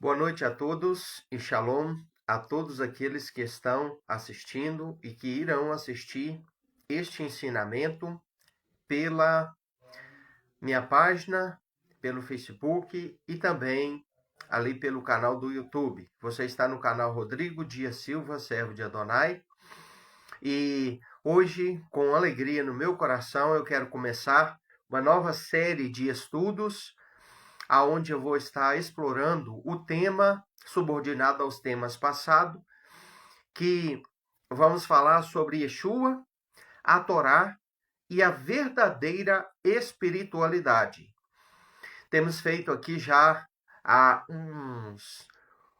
Boa noite a todos e shalom a todos aqueles que estão assistindo e que irão assistir este ensinamento pela minha página, pelo Facebook e também ali pelo canal do YouTube. Você está no canal Rodrigo Dias Silva, servo de Adonai. E hoje, com alegria no meu coração, eu quero começar uma nova série de estudos aonde eu vou estar explorando o tema subordinado aos temas passados, que vamos falar sobre Yeshua, a Torá e a verdadeira espiritualidade. Temos feito aqui já há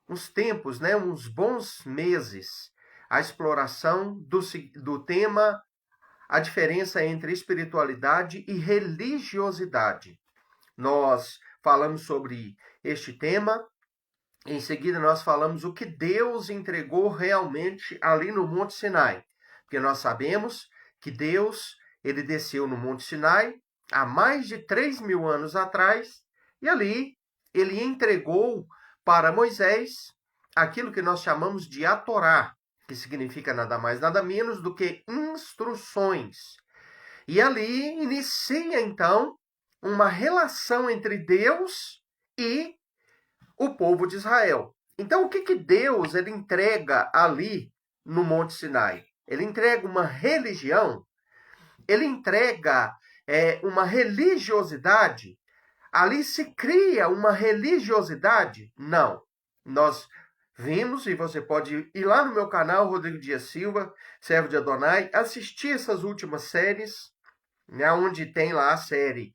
uns tempos, uns bons meses, a exploração do tema, a diferença entre espiritualidade e religiosidade. Nós falamos sobre este tema, em seguida nós falamos o que Deus entregou realmente ali no Monte Sinai, porque nós sabemos que Deus, ele desceu no Monte Sinai há mais de 3.000 anos atrás, e ali ele entregou para Moisés aquilo que nós chamamos de a Torá, que significa nada mais, nada menos do que instruções. E ali inicia então uma relação entre Deus e o povo de Israel. Então, o que Deus ele entrega ali no Monte Sinai? Ele entrega uma religião? Ele entrega uma religiosidade? Ali se cria uma religiosidade? Não. Nós vimos, e você pode ir lá no meu canal, Rodrigo Dias Silva, servo de Adonai, assistir essas últimas séries, onde tem lá a série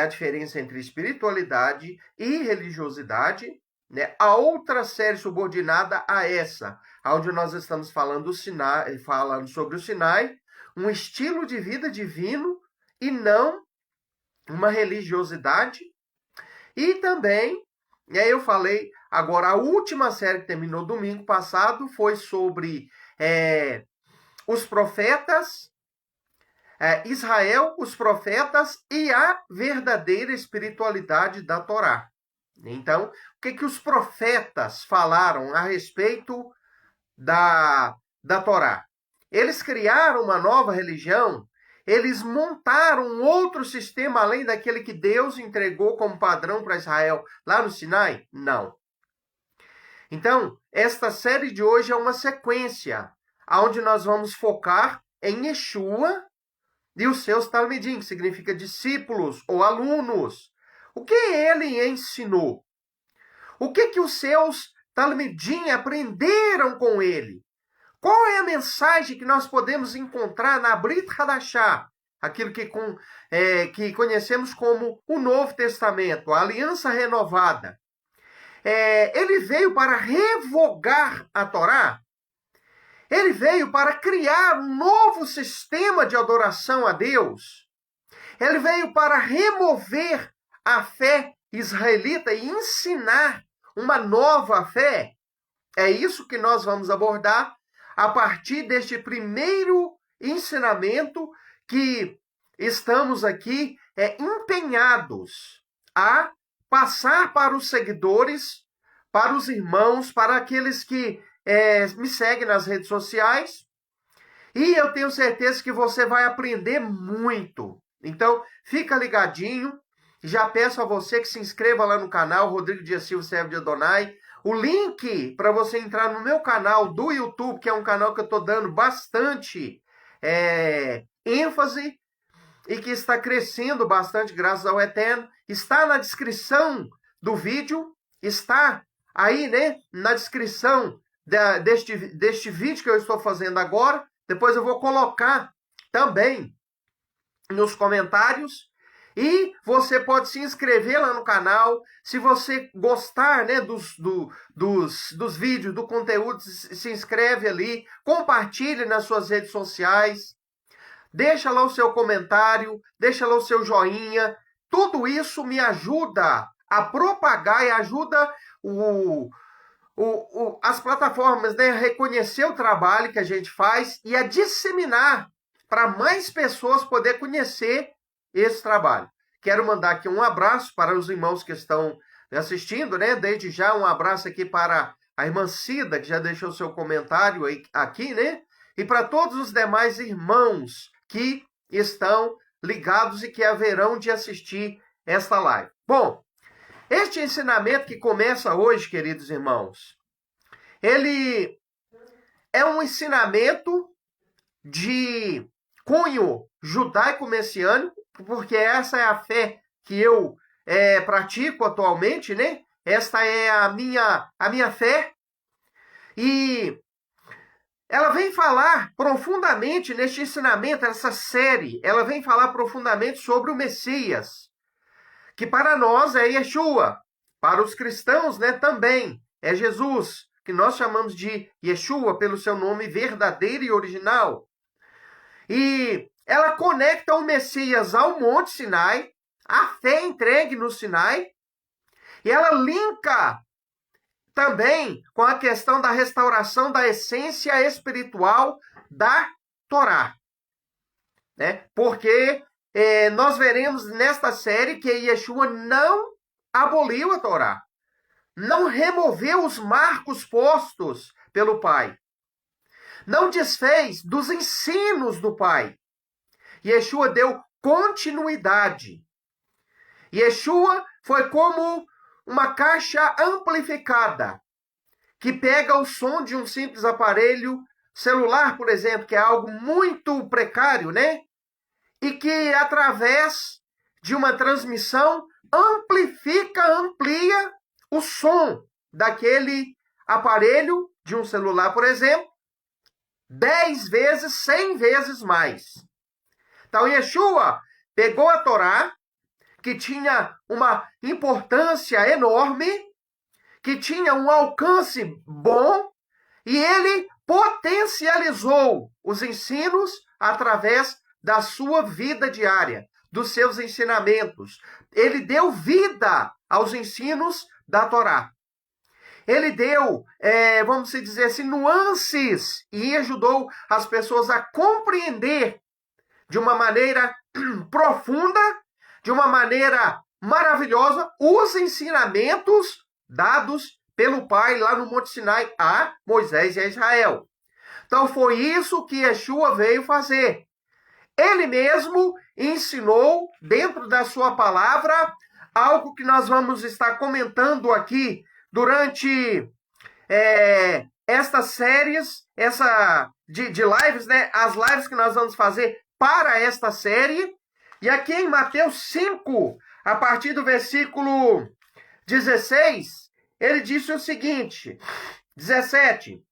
a diferença entre espiritualidade e religiosidade, a outra série subordinada a essa, onde nós estamos falando sobre o Sinai, um estilo de vida divino e não uma religiosidade. E também, eu falei, agora a última série que terminou domingo passado foi sobre os profetas, Israel, os profetas e a verdadeira espiritualidade da Torá. Então, o que os profetas falaram a respeito da Torá? Eles criaram uma nova religião, eles montaram um outro sistema além daquele que Deus entregou como padrão para Israel lá no Sinai? Não. Então, esta série de hoje é uma sequência, onde nós vamos focar em Yeshua e os seus talmidim, que significa discípulos ou alunos. O que ele ensinou? O que os seus talmidim aprenderam com ele? Qual é a mensagem que nós podemos encontrar na Brit Hadashah, aquilo que conhecemos como o Novo Testamento, a Aliança Renovada? Ele veio para revogar a Torá? Ele veio para criar um novo sistema de adoração a Deus. Ele veio para remover a fé israelita e ensinar uma nova fé. É isso que nós vamos abordar a partir deste primeiro ensinamento que estamos aqui empenhados a passar para os seguidores, para os irmãos, para aqueles que me segue nas redes sociais, e eu tenho certeza que você vai aprender muito. Então, fica ligadinho. Já peço a você que se inscreva lá no canal Rodrigo Dias Silva, servo de Adonai. O link para você entrar no meu canal do YouTube, que é um canal que eu estou dando bastante ênfase e que está crescendo bastante graças ao Eterno, está na descrição do vídeo, está aí, na descrição deste vídeo que eu estou fazendo agora. Depois eu vou colocar também nos comentários. E você pode se inscrever lá no canal. Se você gostar dos vídeos, do conteúdo, se inscreve ali. Compartilhe nas suas redes sociais. Deixa lá o seu comentário. Deixa lá o seu joinha. Tudo isso me ajuda a propagar e ajuda as plataformas a reconhecer o trabalho que a gente faz e a disseminar para mais pessoas poder conhecer esse trabalho. Quero mandar aqui um abraço para os irmãos que estão assistindo, né? Desde já um abraço aqui para a irmã Cida, que já deixou seu comentário aqui, né? E para todos os demais irmãos que estão ligados e que haverão de assistir esta live. Bom, este ensinamento que começa hoje, queridos irmãos, ele é um ensinamento de cunho judaico-messiânico, porque essa é a fé que eu pratico atualmente, né? Esta é a minha fé. E ela vem falar profundamente neste ensinamento, essa série, ela vem falar profundamente sobre o Messias, que para nós é Yeshua, para os cristãos, né, também é Jesus, que nós chamamos de Yeshua pelo seu nome verdadeiro e original. E ela conecta o Messias ao Monte Sinai, a fé entregue no Sinai, e ela linka também com a questão da restauração da essência espiritual da Torá. Né? Porque nós veremos nesta série que Yeshua não aboliu a Torá, não removeu os marcos postos pelo Pai, não desfez dos ensinos do Pai. Yeshua deu continuidade. Yeshua foi como uma caixa amplificada que pega o som de um simples aparelho celular, por exemplo, que é algo muito precário, né? E que, através de uma transmissão, amplia o som daquele aparelho, de um celular, por exemplo, 10 vezes, 100 vezes mais. Então, Yeshua pegou a Torá, que tinha uma importância enorme, que tinha um alcance bom, e ele potencializou os ensinos através da sua vida diária, dos seus ensinamentos. Ele deu vida aos ensinos da Torá. Ele deu, vamos dizer assim, nuances e ajudou as pessoas a compreender de uma maneira profunda, de uma maneira maravilhosa, os ensinamentos dados pelo Pai lá no Monte Sinai a Moisés e a Israel. Então foi isso que Yeshua veio fazer. Ele mesmo ensinou dentro da sua palavra algo que nós vamos estar comentando aqui durante estas séries, de lives, né? As lives que nós vamos fazer para esta série. E aqui em Mateus 5, a partir do versículo 16, ele disse o seguinte, 17,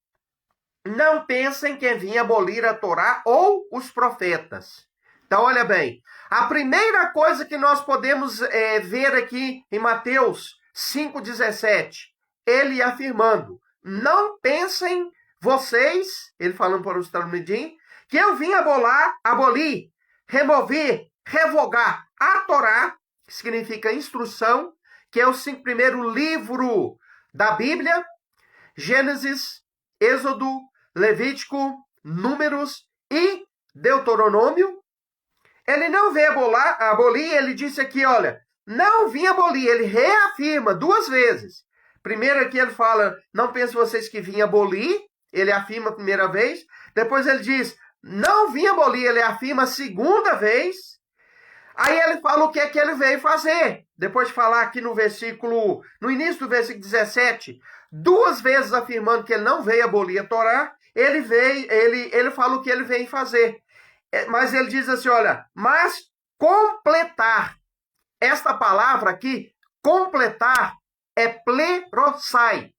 não pensem que vim abolir a Torá ou os profetas. Então, olha bem, a primeira coisa que nós podemos ver aqui em Mateus 5,17, ele afirmando, não pensem vocês, ele falando para os talmidim, que eu vim abolir, remover, revogar a Torá, que significa instrução, que é o primeiro livro da Bíblia, Gênesis, Êxodo, Levítico, Números e Deuteronômio. Ele não veio abolir, ele disse aqui, olha, não vim abolir, ele reafirma 2 vezes. Primeiro aqui ele fala, não pensem vocês que vim abolir, ele afirma a primeira vez. Depois ele diz, não vim abolir, ele afirma a segunda vez. Aí ele fala o que é que ele veio fazer. Depois de falar aqui no início do versículo 17, 2 vezes afirmando que ele não veio abolir a Torá, ele fala o que ele veio fazer. Mas ele diz assim, olha, mas completar. Esta palavra aqui, completar, é plerosai.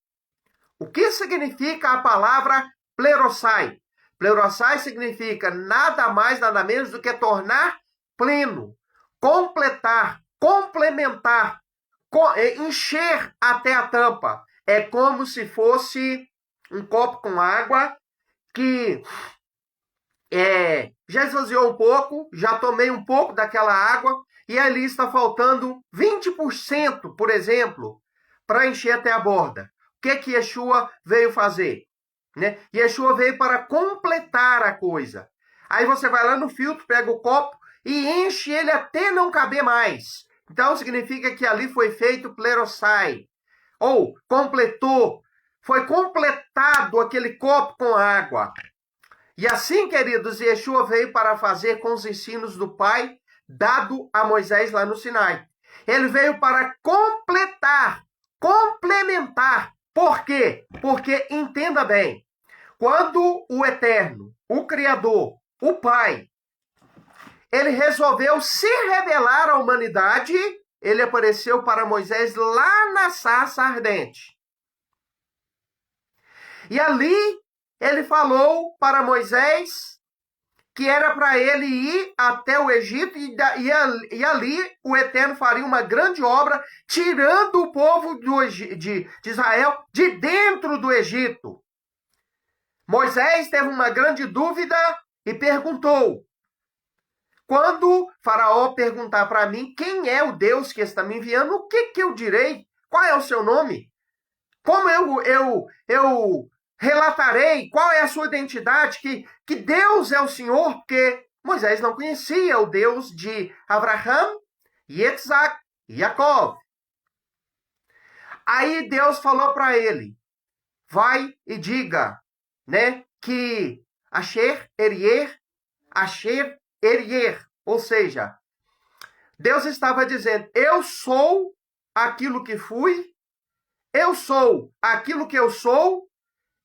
O que significa a palavra plerosai? Plerosai significa nada mais, nada menos do que tornar pleno, completar, complementar, encher até a tampa. É como se fosse um copo com água que já esvaziou um pouco, já tomei um pouco daquela água e ali está faltando 20%, por exemplo, para encher até a borda. O que Yeshua veio fazer? Né? Yeshua veio para completar a coisa. Aí você vai lá no filtro, pega o copo e enche ele até não caber mais. Então significa que ali foi feito plerosai, ou completou, foi completado aquele copo com água. E assim, queridos, Yeshua veio para fazer com os ensinos do Pai, dado a Moisés lá no Sinai. Ele veio para completar, complementar. Por quê? Porque, entenda bem, quando o Eterno, o Criador, o Pai, ele resolveu se revelar à humanidade, ele apareceu para Moisés lá na sarça ardente. E ali ele falou para Moisés que era para ele ir até o Egito e ali o Eterno faria uma grande obra, tirando o povo de Israel de dentro do Egito. Moisés teve uma grande dúvida e perguntou: quando Faraó perguntar para mim quem é o Deus que está me enviando, o que eu direi? Qual é o seu nome? Como eu relatarei qual é a sua identidade, que Deus é o Senhor, porque Moisés não conhecia o Deus de Abraão, Yitzhak e Jacó. Aí Deus falou para ele: vai e diga, né, que Asher Erier, ou seja, Deus estava dizendo: eu sou aquilo que fui, eu sou aquilo que eu sou,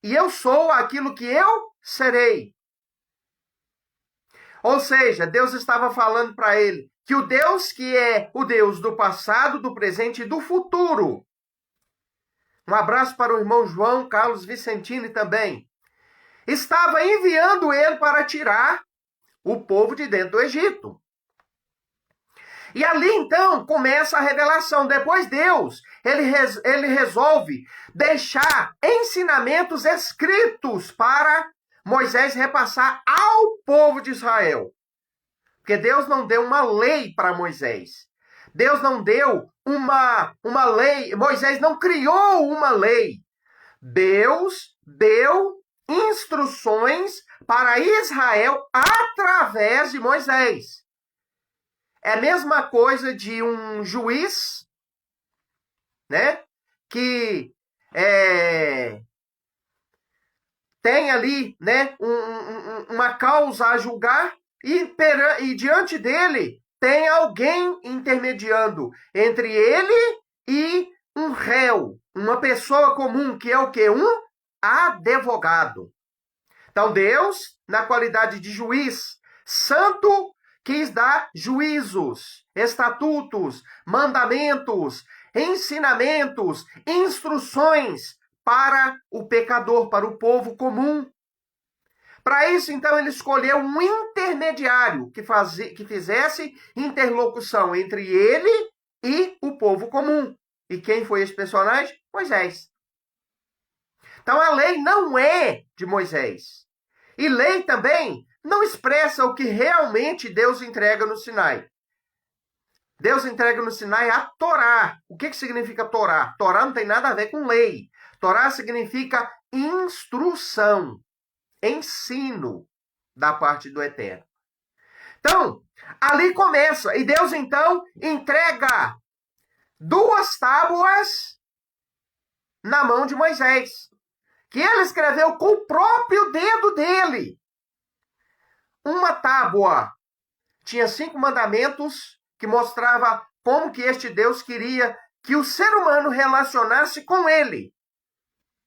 e eu sou aquilo que eu serei. Ou seja, Deus estava falando para ele que o Deus que é o Deus do passado, do presente e do futuro. Um abraço para o irmão João Carlos Vicentini também. Estava enviando ele para tirar o povo de dentro do Egito. E ali, então, começa a revelação. Depois Deus, ele resolve deixar ensinamentos escritos para Moisés repassar ao povo de Israel. Porque Deus não deu uma lei para Moisés. Deus não deu uma lei. Moisés não criou uma lei. Deus deu instruções para Israel através de Moisés. É a mesma coisa de um juiz, né, que tem ali, né, uma causa a julgar e diante dele tem alguém intermediando entre ele e um réu, uma pessoa comum, que é o quê? Um advogado. Então Deus, na qualidade de juiz santo, quis dar juízos, estatutos, mandamentos, ensinamentos, instruções para o pecador, para o povo comum. Para isso, então, ele escolheu um intermediário que fizesse interlocução entre ele e o povo comum. E quem foi esse personagem? Moisés. Então, a lei não é de Moisés. E lei também não expressa o que realmente Deus entrega no Sinai. Deus entrega no Sinai a Torá. O que significa Torá? Torá não tem nada a ver com lei. Torá significa instrução, ensino da parte do Eterno. Então, ali começa. E Deus, então, entrega 2 tábuas na mão de Moisés, que ele escreveu com o próprio dedo dele. Uma tábua tinha 5 mandamentos que mostrava como que este Deus queria que o ser humano relacionasse com ele.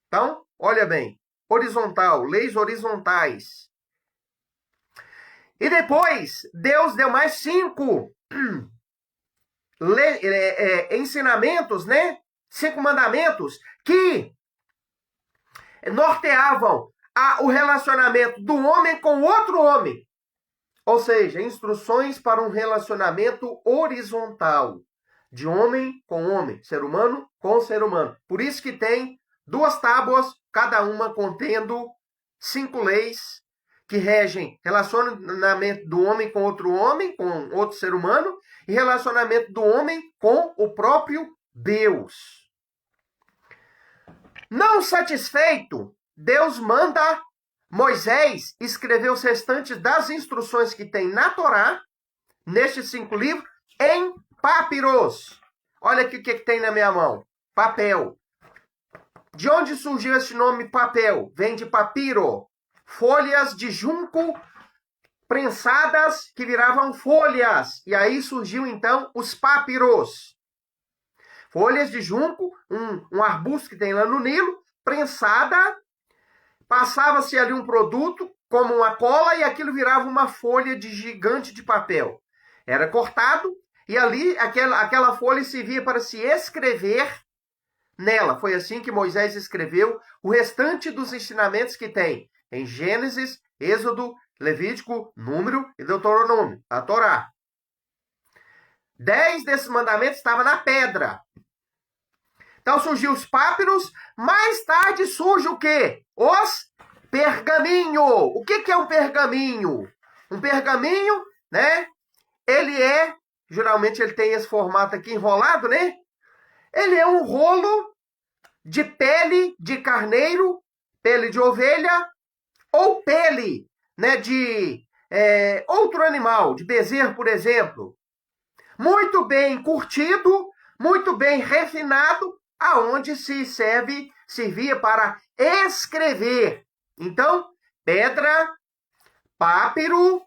Então, olha bem, horizontal, leis horizontais. E depois, Deus deu mais 5 ensinamentos, né? 5 mandamentos que norteavam o relacionamento do homem com outro homem. Ou seja, instruções para um relacionamento horizontal, de homem com homem, ser humano com ser humano. Por isso que tem 2 tábuas, cada uma contendo 5 leis que regem relacionamento do homem, com outro ser humano, e relacionamento do homem com o próprio Deus. Não satisfeito, Deus manda Moisés escrever os restantes das instruções que tem na Torá, nestes 5 livros, em Papiros. Olha aqui o que tem na minha mão. Papel. De onde surgiu esse nome papel? Vem de papiro. Folhas de junco prensadas que viravam folhas. E aí surgiu então os papiros. Folhas de junco, um arbusto que tem lá no Nilo, prensada, passava-se ali um produto, como uma cola, e aquilo virava uma folha de gigante de papel. Era cortado, e ali aquela folha servia para se escrever nela. Foi assim que Moisés escreveu o restante dos ensinamentos que tem em Gênesis, Êxodo, Levítico, Número e Deuteronômio, a Torá. 10 desses mandamentos estavam na pedra. Então surgiu os papiros, mais tarde surge o quê? Os pergaminho. O que é um pergaminho? Um pergaminho, né? Geralmente ele tem esse formato aqui enrolado, né? Ele é um rolo de pele de carneiro, pele de ovelha, ou pele, né, de outro animal, de bezerro, por exemplo. Muito bem curtido, muito bem refinado, aonde servia para escrever. Então, pedra, pápiro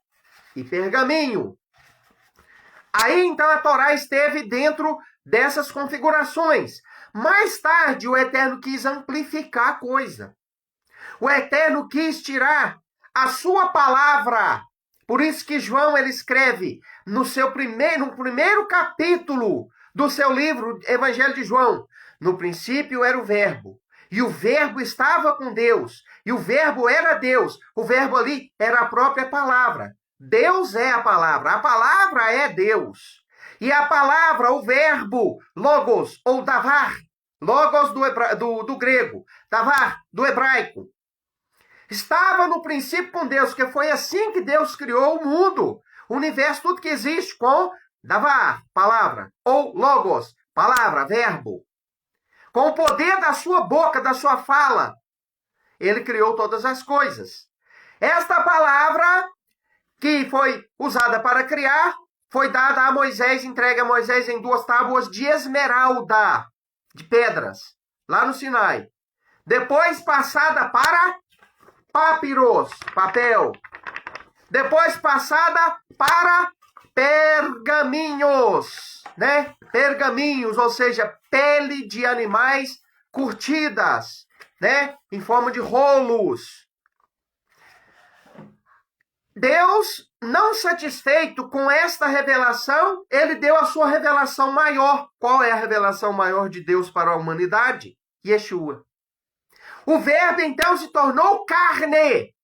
e pergaminho. Aí, então, a Torá esteve dentro dessas configurações. Mais tarde, o Eterno quis amplificar a coisa. O Eterno quis tirar a sua palavra. Por isso que João ele escreve no primeiro capítulo do seu livro, Evangelho de João. No princípio era o Verbo, e o Verbo estava com Deus, e o Verbo era Deus. O Verbo ali era a própria palavra. Deus é a palavra é Deus. E a palavra, o verbo, logos, ou davar, logos do grego, davar do hebraico, estava no princípio com Deus, que foi assim que Deus criou o mundo, o universo, tudo que existe com davar, palavra, ou logos, palavra, verbo. Com o poder da sua boca, da sua fala, ele criou todas as coisas. Esta palavra que foi usada para criar, foi dada a Moisés, entregue a Moisés em 2 tábuas de esmeralda, de pedras, lá no Sinai. Depois passada para papiros, papel. Depois passada para pergaminhos, né? Pergaminhos, ou seja, pele de animais curtidas, né? Em forma de rolos. Deus, não satisfeito com esta revelação, ele deu a sua revelação maior. Qual é a revelação maior de Deus para a humanidade? Yeshua. O Verbo, então, se tornou carne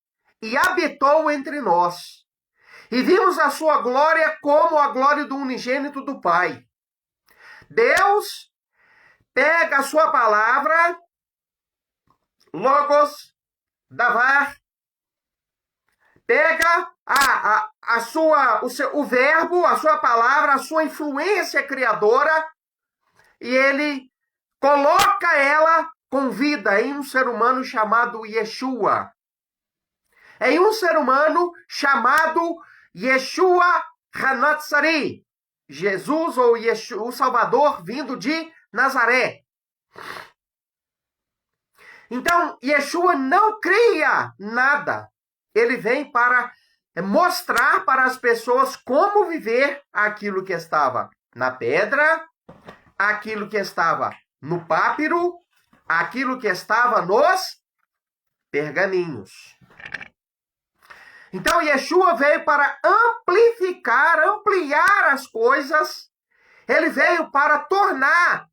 e habitou entre nós. E vimos a sua glória como a glória do unigênito do Pai. Deus pega a sua palavra, logos, davar, pega o verbo, a sua palavra, a sua influência criadora, e ele coloca ela com vida em um ser humano chamado Yeshua. Em um ser humano chamado Yeshua Hanatzari. Jesus ou Yeshua, o Salvador vindo de Nazaré. Então, Yeshua não cria nada. Ele vem para mostrar para as pessoas como viver aquilo que estava na pedra, aquilo que estava no pápiro, aquilo que estava nos pergaminhos. Então, Yeshua veio para ampliar as coisas. Ele veio para tornar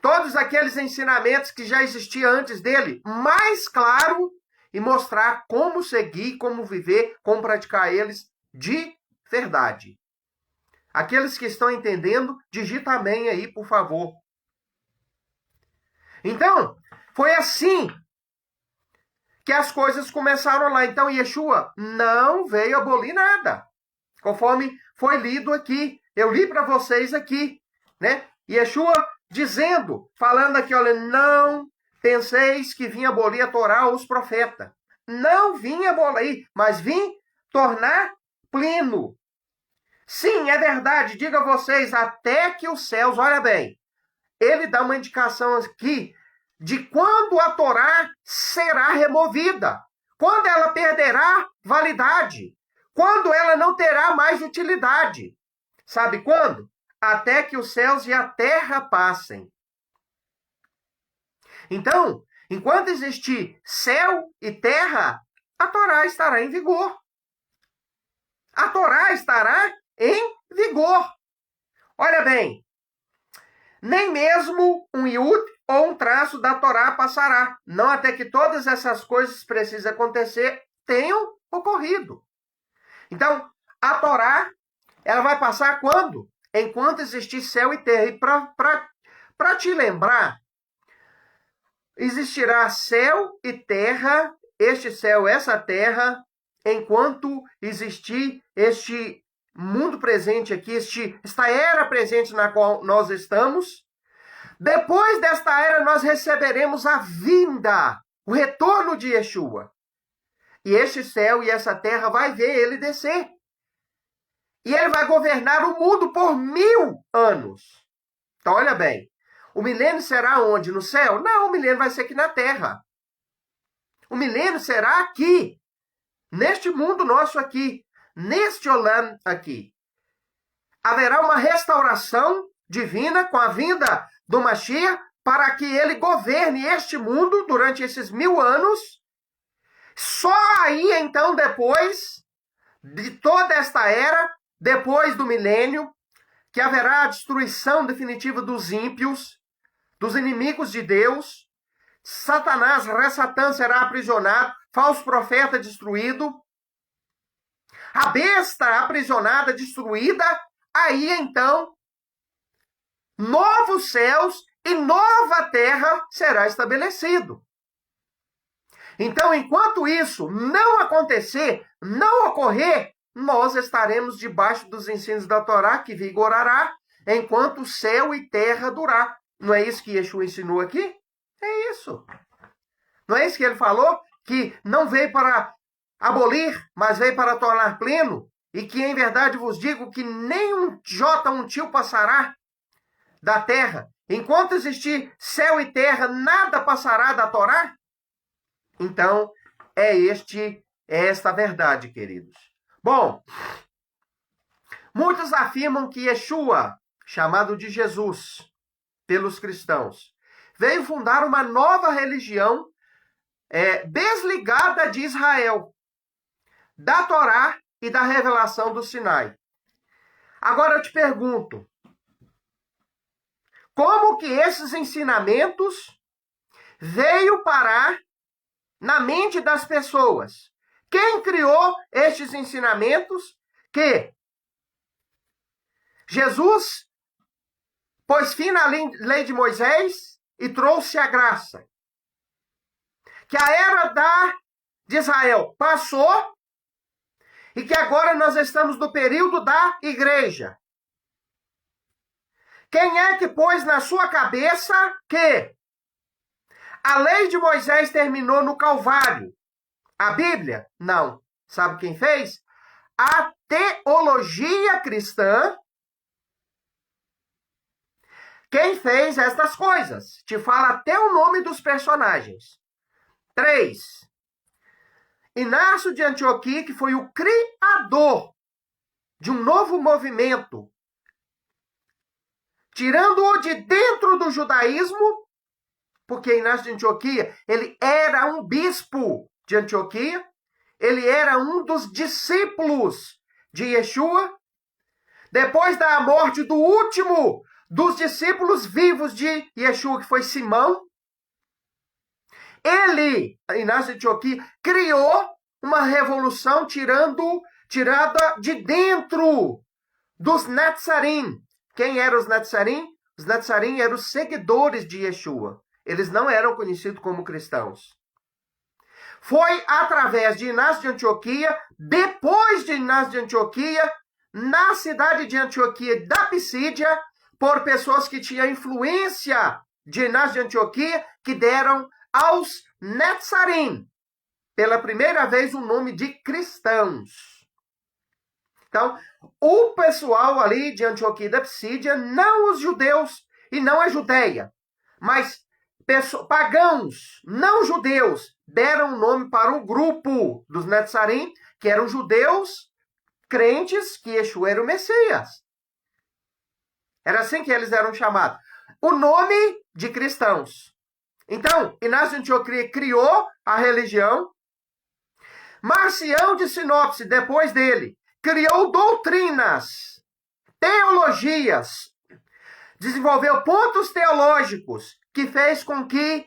todos aqueles ensinamentos que já existiam antes dele mais claro e mostrar como seguir, como viver, como praticar eles de verdade. Aqueles que estão entendendo, digita amém aí, por favor. Então, foi assim que as coisas começaram lá. Então, Yeshua não veio abolir nada. Conforme foi lido aqui. Eu li para vocês aqui, né? Yeshua dizendo, falando aqui, olha, não penseis que vinha abolir a Torá ou os profetas. Não vim abolir, mas vim tornar pleno. Sim, é verdade, digo a vocês, até que os céus, olha bem, ele dá uma indicação aqui de quando a Torá será removida, quando ela perderá validade, quando ela não terá mais utilidade. Sabe quando? Até que os céus e a terra passem. Então, enquanto existir céu e terra, a Torá estará em vigor. A Torá estará em vigor. Olha bem, nem mesmo um iud ou um traço da Torá passará, não até que todas essas coisas precisam acontecer tenham ocorrido. Então, a Torá, ela vai passar quando? Enquanto existir céu e terra. E para te lembrar, existirá céu e terra, este céu, essa terra, enquanto existir este mundo presente aqui, esta era presente na qual nós estamos. Depois desta era, nós receberemos a vinda, o retorno de Yeshua. E este céu e essa terra vai ver ele descer. E ele vai governar o mundo por 1000 anos. Então, olha bem. O milênio será onde? No céu? Não, o milênio vai ser aqui na terra. O milênio será aqui. Neste mundo nosso aqui. Neste Olam aqui. Haverá uma restauração divina com a vinda do Mashiach para que ele governe este mundo durante esses 1000 anos. Só aí, então, depois de toda esta era, depois do milênio, que haverá a destruição definitiva dos ímpios, dos inimigos de Deus, Satanás, Satã será aprisionado, falso profeta destruído, a besta aprisionada, destruída, aí então, novos céus e nova terra será estabelecido. Então, enquanto isso não acontecer, não ocorrer, nós estaremos debaixo dos ensinos da Torá, que vigorará, enquanto céu e terra durar. Não é isso que Yeshua ensinou aqui? É isso. Não é isso que ele falou? Que não veio para abolir, mas veio para tornar pleno? E que, em verdade, vos digo que nem um jota, um tio passará da terra. Enquanto existir céu e terra, nada passará da Torá? Então, é esta a verdade, queridos. Bom, muitos afirmam que Yeshua, chamado de Jesus pelos cristãos, veio fundar uma nova religião desligada de Israel, da Torá e da revelação do Sinai. Agora eu te pergunto, como que esses ensinamentos veio parar na mente das pessoas? Quem criou estes ensinamentos? Que Jesus pôs fim na lei de Moisés e trouxe a graça. Que a era de Israel passou e que agora nós estamos no período da igreja. Quem é que pôs na sua cabeça que a lei de Moisés terminou no Calvário? A Bíblia? Não. Sabe quem fez? A teologia cristã. Quem fez estas coisas? Te fala até o nome dos personagens. 3. Inácio de Antioquia, que foi o criador de um novo movimento, tirando-o de dentro do judaísmo, porque Inácio de Antioquia, ele era um bispo de Antioquia, ele era um dos discípulos de Yeshua. Depois da morte do último dos discípulos vivos de Yeshua, que foi Simão, ele, Inácio de Antioquia, criou uma revolução tirada de dentro dos Netzarim. Quem eram os Netzarim? Os Netzarim eram os seguidores de Yeshua. Eles não eram conhecidos como cristãos. Foi através de Inácio de Antioquia, depois de Inácio de Antioquia, na cidade de Antioquia da Pisídia, por pessoas que tinham influência de Inácio de Antioquia, que deram aos Netzarim, pela primeira vez, o nome de cristãos. Então, o pessoal ali de Antioquia da Psídia, não os judeus e não a Judeia, mas pagãos, não judeus, deram nome para o grupo dos Netzarim, que eram judeus crentes que Yeshua era o Messias. Era assim que eles eram chamados. O nome de cristãos. Então, Inácio de Antioquia criou a religião. Marcião de Sinopse, depois dele, criou doutrinas, teologias, desenvolveu pontos teológicos que fez com que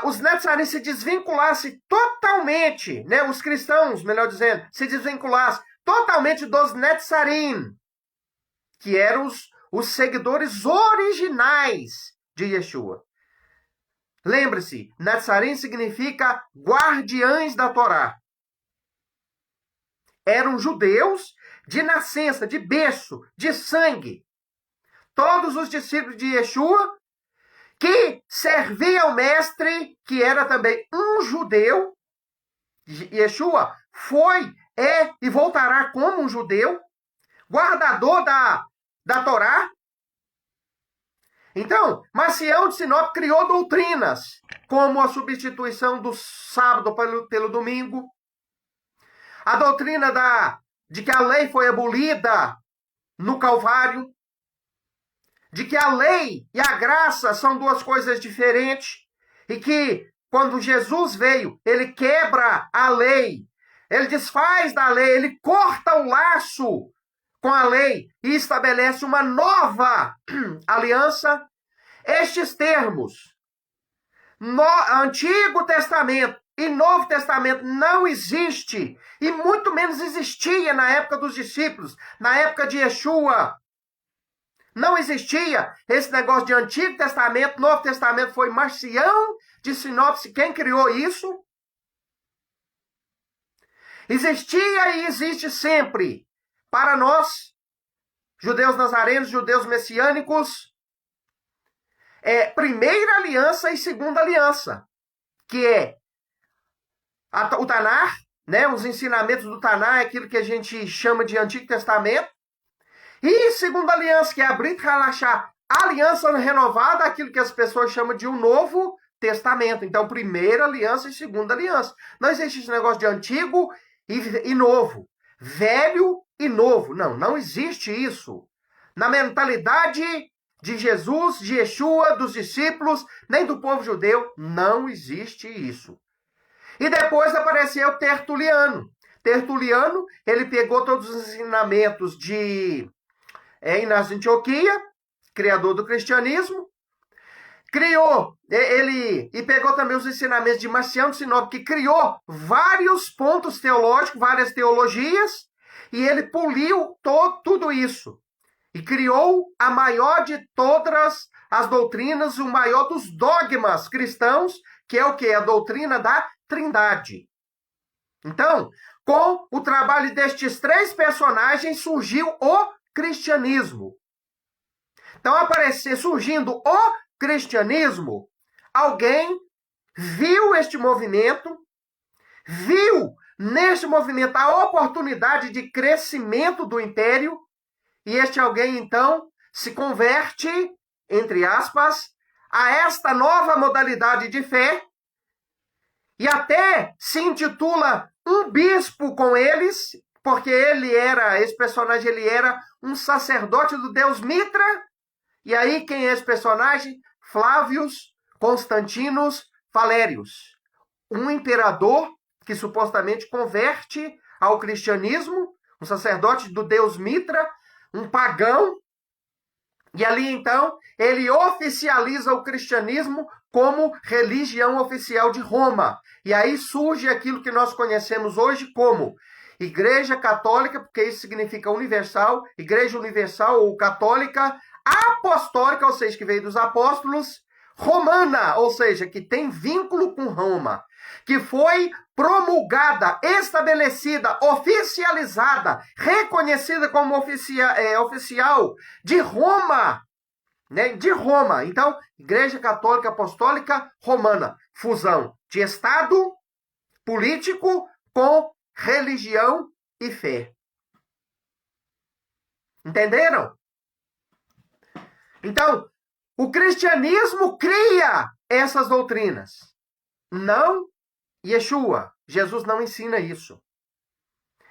os Netzarim se desvinculassem totalmente, né, os cristãos, melhor dizendo, se desvinculassem totalmente dos Netzarim, que eram os seguidores originais de Yeshua. Lembre-se, Netzarim significa guardiães da Torá. Eram judeus de nascença, de berço, de sangue. Todos os discípulos de Yeshua que serviam ao mestre, que era também um judeu. Yeshua foi, é e voltará como um judeu, guardador da Torá. Então, Marcião de Sinop criou doutrinas, como a substituição do sábado pelo domingo, a doutrina de que a lei foi abolida no Calvário, de que a lei e a graça são duas coisas diferentes, e que quando Jesus veio, ele quebra a lei, ele desfaz da lei, ele corta o laço com a lei e estabelece uma nova aliança. Estes termos, Antigo Testamento e Novo Testamento, não existe, e muito menos existia na época dos discípulos, na época de Yeshua. Não existia esse negócio de Antigo Testamento, Novo Testamento. Foi Marcião de Sinopse quem criou isso. Existia e existe sempre, para nós, judeus nazarenos, judeus messiânicos, primeira aliança e segunda aliança, que é o Tanar, né, os ensinamentos do Tanar, aquilo que a gente chama de Antigo Testamento, e segunda aliança, que é a Brit Halashá, aliança renovada, aquilo que as pessoas chamam de um Novo Testamento. Então, primeira aliança e segunda aliança. Não existe esse negócio de antigo e novo, velho e novo. Não existe isso. Na mentalidade de Jesus, de Yeshua, dos discípulos, nem do povo judeu, não existe isso. E depois apareceu Tertuliano. Tertuliano, ele pegou todos os ensinamentos de Inácio de Antioquia, criador do cristianismo, criou, e pegou também os ensinamentos de Marcião de Sinop, que criou vários pontos teológicos, várias teologias, e ele poliu tudo isso. E criou a maior de todas as doutrinas, o maior dos dogmas cristãos, que é o quê? A doutrina da Trindade. Então, com o trabalho destes três personagens, surgiu o cristianismo. Então, surgindo o cristianismo, alguém viu este movimento, viu neste movimento a oportunidade de crescimento do império, e este alguém, então, se converte, entre aspas, a esta nova modalidade de fé, e até se intitula um bispo com eles, porque esse personagem era um sacerdote do deus Mitra. E aí, quem é esse personagem? Flávios Constantinos Valérios, um imperador que supostamente converte ao cristianismo, um sacerdote do deus Mitra, um pagão. E ali, então, ele oficializa o cristianismo como religião oficial de Roma. E aí surge aquilo que nós conhecemos hoje como Igreja Católica, porque isso significa universal, Igreja Universal ou Católica Apostólica, ou seja, que veio dos apóstolos, Romana, ou seja, que tem vínculo com Roma, que foi promulgada, estabelecida, oficializada, reconhecida como oficial de Roma, né? De Roma. Então, Igreja Católica Apostólica Romana, fusão de Estado político com religião e fé. Entenderam? Então, o cristianismo cria essas doutrinas. Não Yeshua. Jesus não ensina isso.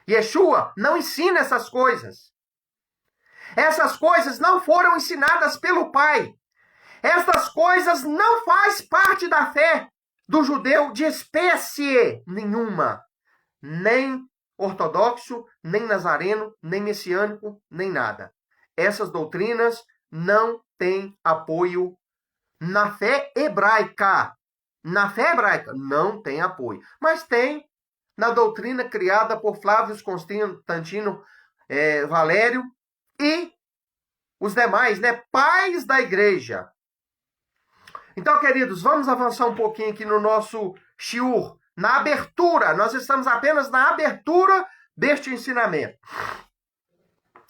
Yeshua não ensina essas coisas. Essas coisas não foram ensinadas pelo Pai. Essas coisas não fazem parte da fé do judeu de espécie nenhuma. Nem ortodoxo, nem nazareno, nem messiânico, nem nada. Essas doutrinas não têm apoio na fé hebraica. Na fé hebraica não tem apoio. Mas tem na doutrina criada por Flávio Constantino Valério e os demais, pais da igreja. Então, queridos, vamos avançar um pouquinho aqui no nosso shiur, na abertura. Nós estamos apenas na abertura deste ensinamento.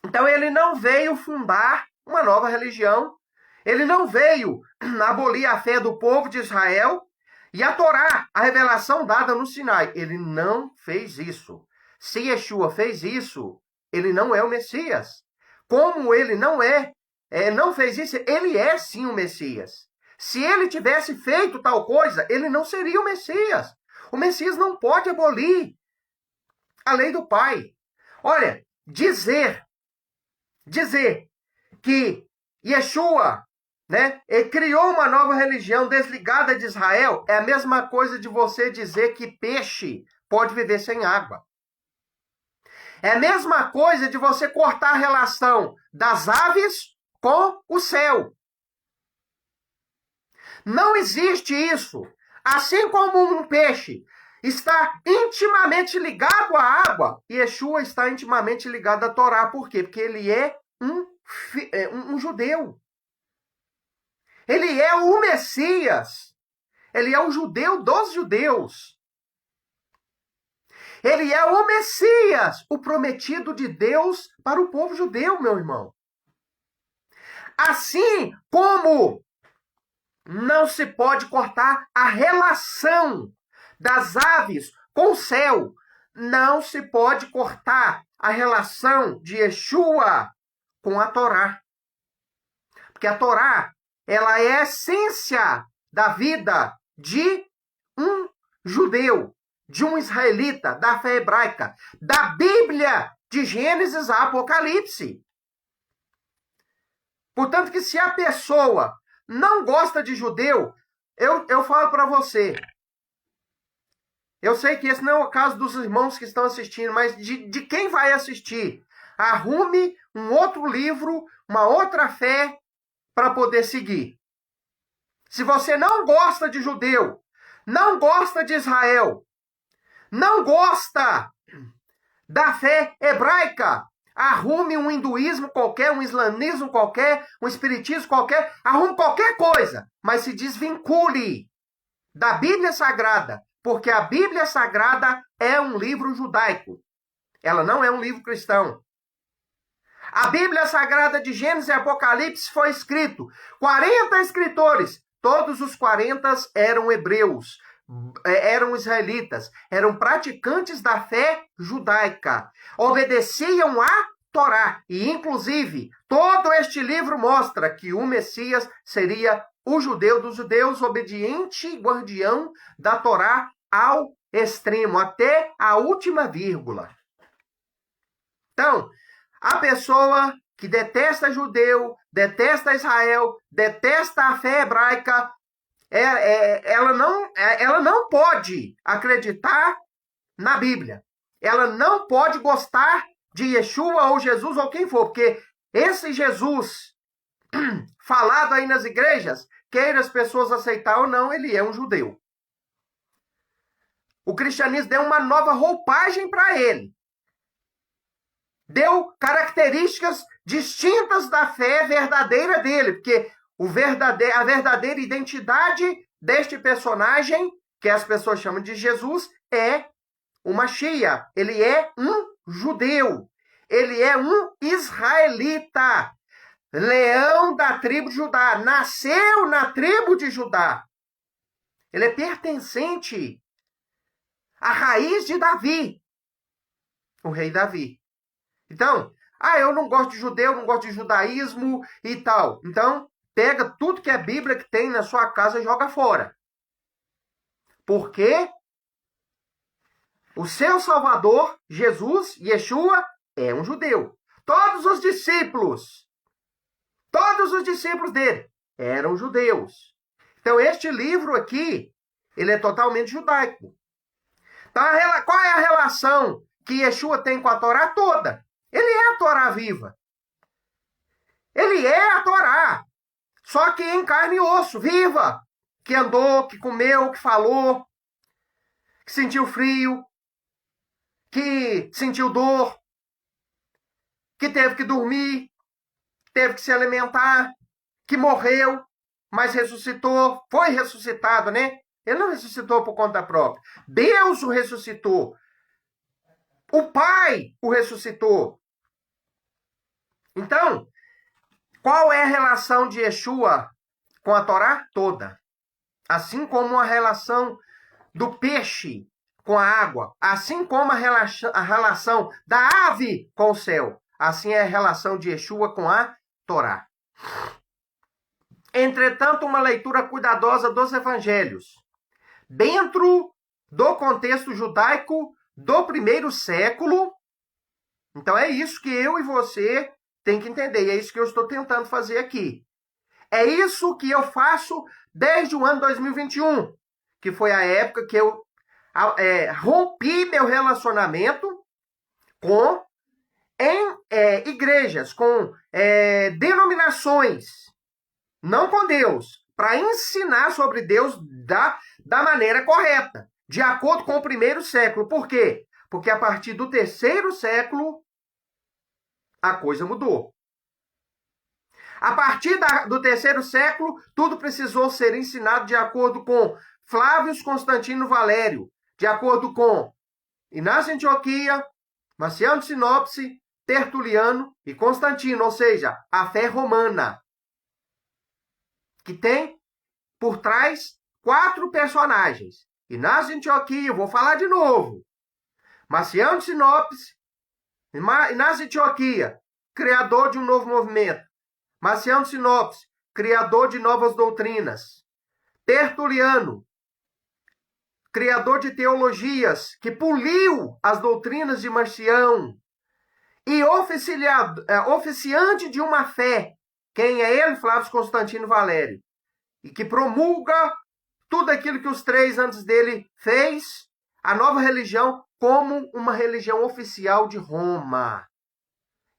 Então, ele não veio fundar uma nova religião. Ele não veio abolir a fé do povo de Israel e a Torá, a revelação dada no Sinai. Ele não fez isso. Se Yeshua fez isso, ele não é o Messias. Como ele não fez isso, ele é sim o Messias. Se ele tivesse feito tal coisa, ele não seria o Messias. O Messias não pode abolir a lei do Pai. Olha, dizer que Yeshua, ele criou uma nova religião desligada de Israel, é a mesma coisa de você dizer que peixe pode viver sem água. É a mesma coisa de você cortar a relação das aves com o céu. Não existe isso. Assim como um peixe está intimamente ligado à água, Yeshua está intimamente ligado à Torá. Por quê? Porque ele é um judeu. Ele é o Messias. Ele é o judeu dos judeus. Ele é o Messias, o prometido de Deus para o povo judeu, meu irmão. Assim como não se pode cortar a relação das aves com o céu, não se pode cortar a relação de Yeshua com a Torá. Porque a Torá, ela é a essência da vida de um judeu, de um israelita, da fé hebraica, da Bíblia, de Gênesis a Apocalipse. Portanto, que se a pessoa não gosta de judeu, eu falo para você, eu sei que esse não é o caso dos irmãos que estão assistindo, mas de quem vai assistir, arrume um outro livro, uma outra fé para poder seguir. Se você não gosta de judeu, não gosta de Israel, não gosta da fé hebraica, arrume um hinduísmo qualquer, um islamismo qualquer, um espiritismo qualquer, arrume qualquer coisa, mas se desvincule da Bíblia Sagrada, porque a Bíblia Sagrada é um livro judaico. Ela não é um livro cristão. A Bíblia Sagrada de Gênesis e Apocalipse foi escrito 40 escritores, todos os 40 eram hebreus, eram israelitas, eram praticantes da fé judaica, obedeciam à Torá. E, inclusive, todo este livro mostra que o Messias seria o judeu dos judeus, obediente e guardião da Torá ao extremo, até a última vírgula. Então, a pessoa que detesta judeu, detesta Israel, detesta a fé hebraica, ela não pode acreditar na Bíblia. Ela não pode gostar de Yeshua ou Jesus ou quem for, porque esse Jesus falado aí nas igrejas, queira as pessoas aceitar ou não, ele é um judeu. O cristianismo deu uma nova roupagem para ele. Deu características distintas da fé verdadeira dele, porque a verdadeira identidade deste personagem, que as pessoas chamam de Jesus, é o Mashiach. Ele é um judeu. Ele é um israelita. Leão da tribo de Judá. Nasceu na tribo de Judá. Ele é pertencente à raiz de Davi, o rei Davi. Então, Ah, eu não gosto de judeu, não gosto de judaísmo e tal. Então, pega tudo que é Bíblia que tem na sua casa e joga fora. Porque o seu Salvador, Jesus, Yeshua, é um judeu. Todos os discípulos dele eram judeus. Então, este livro aqui, ele é totalmente judaico. Então, qual é a relação que Yeshua tem com a Torá toda? Ele é a Torá viva. Ele é a Torá. Só que em carne e osso, viva. Que andou, que comeu, que falou, que sentiu frio, que sentiu dor, que teve que dormir, teve que se alimentar, que morreu, mas ressuscitou, foi ressuscitado, né? Ele não ressuscitou por conta própria. Deus o ressuscitou. O Pai o ressuscitou. Então, qual é a relação de Yeshua com a Torá? Toda. Assim como a relação do peixe com a água, assim como a relação da ave com o céu, assim é a relação de Yeshua com a Torá. Entretanto, uma leitura cuidadosa dos evangelhos, dentro do contexto judaico do primeiro século. Então é isso que eu e você tem que entender, e é isso que eu estou tentando fazer aqui. É isso que eu faço desde o ano 2021, que foi a época que eu rompi meu relacionamento em igrejas, com denominações, não com Deus, para ensinar sobre Deus da maneira correta, de acordo com o primeiro século. Por quê? Porque a partir do terceiro século, a coisa mudou. A partir do terceiro século, tudo precisou ser ensinado de acordo com Flávio Constantino Valério, de acordo com Inácio de Antioquia, Marciano de Sinopse, Tertuliano e Constantino, ou seja, a fé romana, que tem por trás 4 personagens. Inácio de Antioquia, eu vou falar de novo. Marciano de Sinopse, Inácio de Antioquia, criador de um novo movimento. Marciano de Sinopse, criador de novas doutrinas. Tertuliano, criador de teologias, que poliu as doutrinas de Marcião. E oficiante de uma fé. Quem é ele? Flávio Constantino Valério. E que promulga tudo aquilo que os 3 antes dele fez, a nova religião, como uma religião oficial de Roma.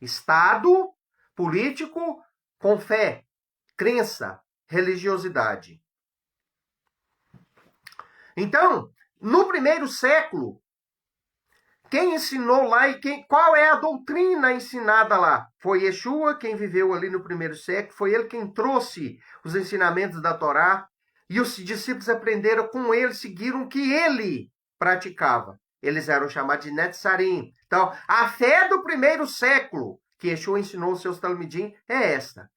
Estado político com fé, crença, religiosidade. Então, no primeiro século, quem ensinou lá e qual é a doutrina ensinada lá? Foi Yeshua, quem viveu ali no primeiro século, foi ele quem trouxe os ensinamentos da Torá, e os discípulos aprenderam com ele, seguiram o que ele praticava. Eles eram chamados de Netzarim. Então, a fé do primeiro século, que Yeshua ensinou aos seus talmidim, é esta.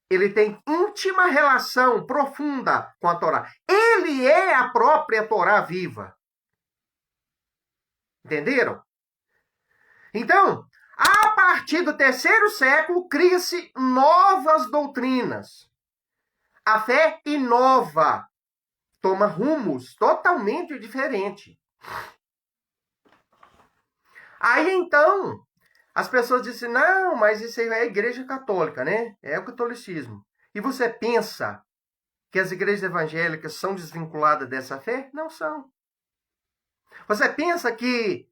Ele tem íntima relação profunda com a Torá. Ele é a própria Torá viva. Entenderam? Então, a partir do terceiro século, cria-se novas doutrinas. A fé inova, toma rumos totalmente diferentes. Aí, então, as pessoas dizem, não, mas isso aí é a igreja católica, né? É o catolicismo. E você pensa que as igrejas evangélicas são desvinculadas dessa fé? Não são. Você pensa que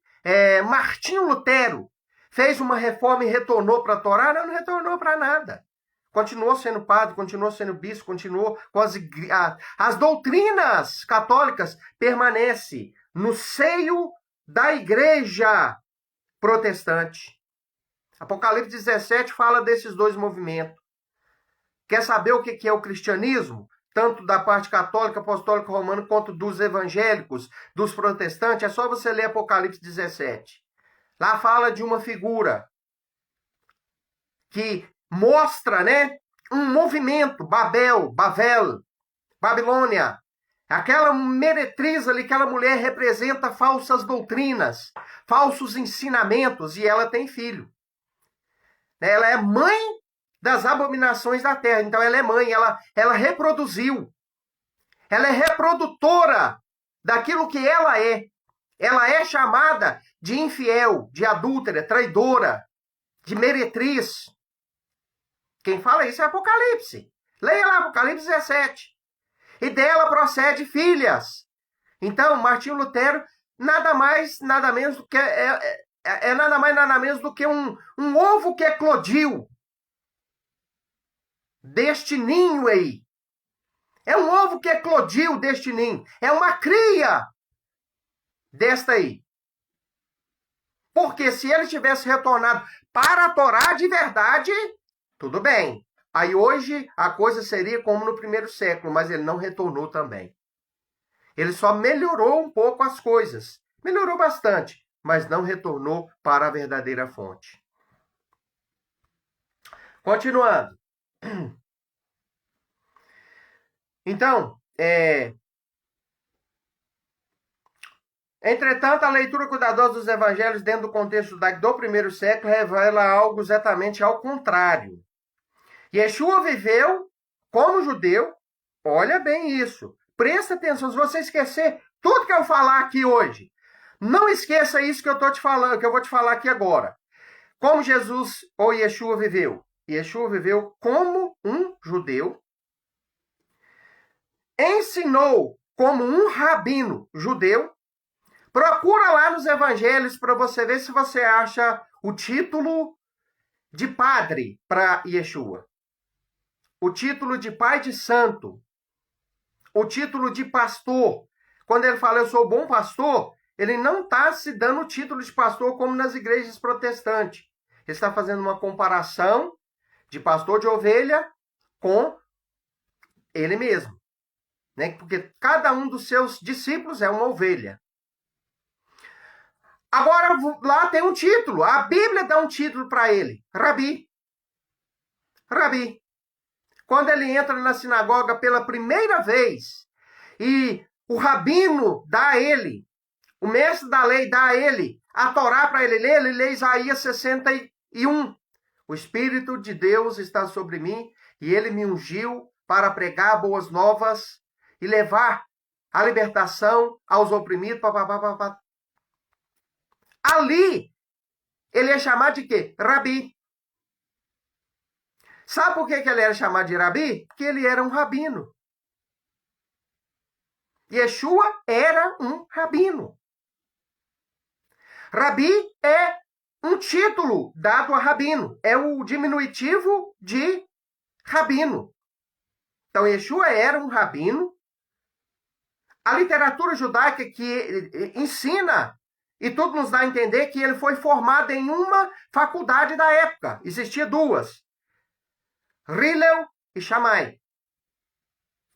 Martinho Lutero fez uma reforma e retornou para a Torá? Não retornou para nada. Continuou sendo padre, continuou sendo bispo, continuou com as doutrinas católicas, permanece no seio da igreja protestante. Apocalipse 17 fala desses 2 movimentos. Quer saber o que é o cristianismo? Tanto da parte católica, apostólica, romana, quanto dos evangélicos, dos protestantes, é só você ler Apocalipse 17. Lá fala de uma figura que mostra, né, um movimento, Bavel, Babilônia. Aquela meretriz ali, aquela mulher representa falsas doutrinas, falsos ensinamentos, e ela tem filho. né? Ela é mãe das abominações da terra. Então ela é mãe, ela reproduziu. Ela é reprodutora daquilo que ela é. Ela é chamada de infiel, de adúltera, traidora, de meretriz. Quem fala isso é Apocalipse. Leia lá Apocalipse 17. E dela procede filhas. Então, Martinho Lutero, nada mais, nada menos do que nada mais, nada menos do que um ovo que eclodiu deste ninho aí. É um ovo que eclodiu deste ninho. É uma cria desta aí. Porque se ele tivesse retornado para a Torá de verdade, tudo bem. Aí hoje a coisa seria como no primeiro século, mas ele não retornou também. Ele só melhorou um pouco as coisas. Melhorou bastante, mas não retornou para a verdadeira fonte. Continuando. Então, entretanto, a leitura cuidadosa dos evangelhos dentro do contexto do primeiro século revela algo exatamente ao contrário. Yeshua viveu como judeu, olha bem isso, presta atenção, se você esquecer tudo que eu falar aqui hoje, não esqueça isso que eu tô te falando, que eu vou te falar aqui agora. Como Jesus ou Yeshua viveu? Yeshua viveu como um judeu, ensinou como um rabino judeu. Procura lá nos evangelhos para você ver se você acha o título de padre para Yeshua. O título de pai de santo. O título de pastor. Quando ele fala eu sou bom pastor, ele não está se dando o título de pastor como nas igrejas protestantes. Ele está fazendo uma comparação de pastor de ovelha com ele mesmo. Né? Porque cada um dos seus discípulos é uma ovelha. Agora, lá tem um título. A Bíblia dá um título para ele. Rabi. Rabi. Quando ele entra na sinagoga pela primeira vez e o rabino dá a ele, o mestre da lei dá a ele a Torá para ele lê Isaías 61. O Espírito de Deus está sobre mim e ele me ungiu para pregar boas novas e levar a libertação aos oprimidos. Ali, ele é chamado de quê? Rabi. Sabe por que ele era chamado de Rabi? Porque ele era um rabino. Yeshua era um rabino. Rabi é um título dado a rabino. É o diminutivo de rabino. Então, Yeshua era um rabino. A literatura judaica que ensina, e tudo nos dá a entender que ele foi formado em uma faculdade da época. Existia duas. Hillel e Shammai.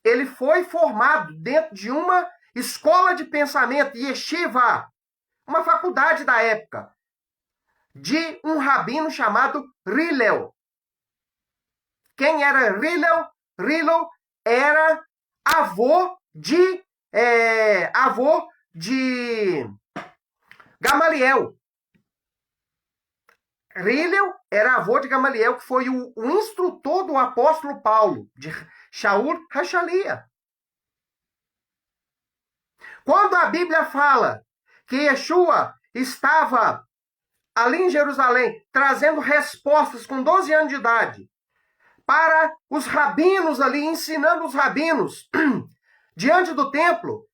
Ele foi formado dentro de uma escola de pensamento, yeshiva, uma faculdade da época, de um rabino chamado Hillel. Quem era Hillel? Hillel era avô de Gamaliel. Hillel era avô de Gamaliel, que foi o instrutor do apóstolo Paulo, de Shaul Hachalia. Quando a Bíblia fala que Yeshua estava ali em Jerusalém, trazendo respostas com 12 anos de idade, para os rabinos ali, ensinando os rabinos, diante do templo,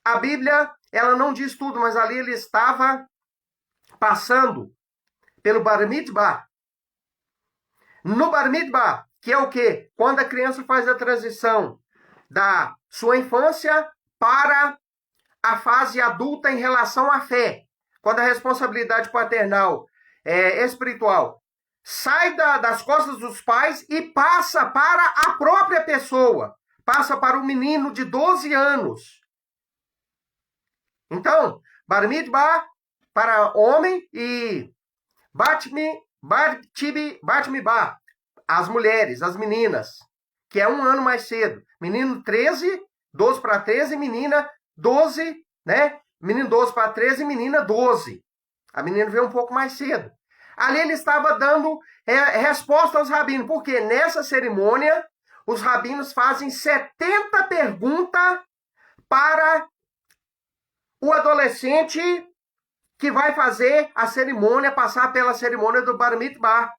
a Bíblia, ela não diz tudo, mas ali ele estava passando pelo Bar Mitzvah. No Bar Mitzvah, que é o quê? Quando a criança faz a transição da sua infância para a fase adulta em relação à fé. Quando a responsabilidade paternal espiritual sai das costas dos pais e passa para a própria pessoa. Passa para o menino de 12 anos. Então, Bar Mitzvah para homem e Bat Mibá, as mulheres, as meninas, que é 1 ano mais cedo. Menino 13, 12 para 13, menina 12, né? Menino 12 para 13, menina 12. A menina veio um pouco mais cedo. Ali ele estava dando resposta aos rabinos, porque nessa cerimônia os rabinos fazem 70 perguntas para o adolescente que vai fazer a cerimônia, passar pela cerimônia do Bar Mitzvah.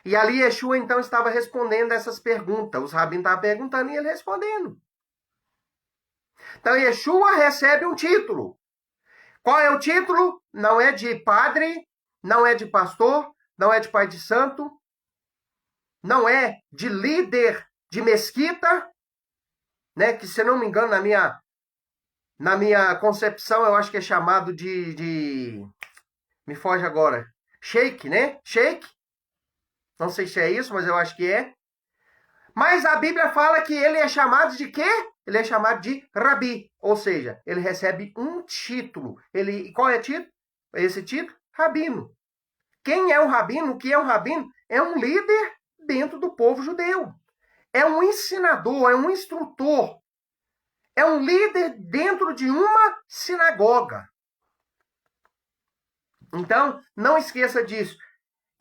E ali Yeshua então estava respondendo essas perguntas. Os rabinos estavam perguntando e ele respondendo. Então Yeshua recebe um título. Qual é o título? Não é de padre, não é de pastor, não é de pai de santo, não é de líder de mesquita, né? Que, se não me engano, na minha concepção, eu acho que é chamado me foge agora. Sheik, né? Sheik. Não sei se é isso, mas eu acho que é. Mas a Bíblia fala que ele é chamado de quê? Ele é chamado de Rabi. Ou seja, ele recebe um título. Qual é o título? Esse título? Rabino. Quem é um rabino? O que é um rabino? É um líder dentro do povo judeu. É um ensinador, é um instrutor. É um líder dentro de uma sinagoga. Então, não esqueça disso.